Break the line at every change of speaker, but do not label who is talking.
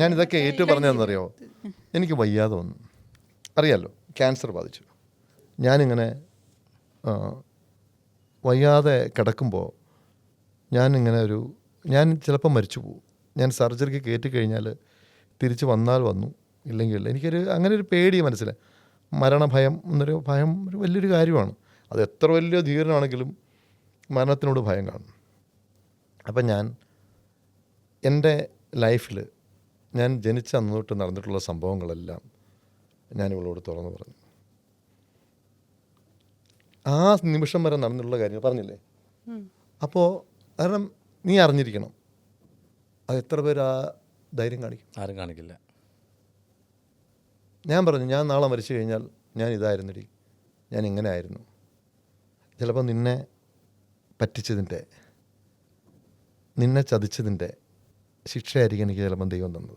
ഞാനിതൊക്കെ ഏറ്റവും പറഞ്ഞതെന്നറിയോ, എനിക്ക് വയ്യാതെ വന്നു, അറിയാമല്ലോ, ക്യാൻസർ ബാധിച്ചു. ഞാനിങ്ങനെ വയ്യാതെ കിടക്കുമ്പോൾ ഞാൻ ചിലപ്പോൾ മരിച്ചു പോകും. ഞാൻ സർജറിക്ക് കയറ്റി കഴിഞ്ഞാൽ തിരിച്ച് വന്നാൽ വന്നു, ഇല്ലെങ്കിൽ അങ്ങനെ ഒരു പേടി മനസ്സിൽ, മരണഭയം എന്നൊരു ഭയം ഒരു വലിയൊരു കാര്യമാണ്. അത് എത്ര വലിയ ധീരനാണെങ്കിലും മരണത്തിനോട് ഭയം കാണും. അപ്പം ഞാൻ എൻ്റെ ലൈഫിൽ ഞാൻ ജനിച്ച അന്ന് തൊട്ട് നടന്നിട്ടുള്ള സംഭവങ്ങളെല്ലാം ഞാൻ ഇവളോട് തുറന്നു പറഞ്ഞു. ആ നിമിഷം വരെ നടന്നിട്ടുള്ള കാര്യങ്ങൾ പറഞ്ഞില്ലേ. അപ്പോൾ കാരണം നീ അറിഞ്ഞിരിക്കണം, അത് എത്ര പേര് ആ ധൈര്യം കാണിക്കും?
ആരും കാണിക്കില്ല.
ഞാൻ പറഞ്ഞു, ഞാൻ നാളെ മരിച്ചു കഴിഞ്ഞാൽ ഞാൻ ഇതായിരുന്നടി, ഞാൻ ഇങ്ങനെ ആയിരുന്നു. ചിലപ്പോൾ നിന്നെ പറ്റിച്ചതിൻ്റെ, നിന്നെ ചതിച്ചതിൻ്റെ ശിക്ഷയായിരിക്കും എനിക്ക് ചിലപ്പം ദൈവം തന്നത്.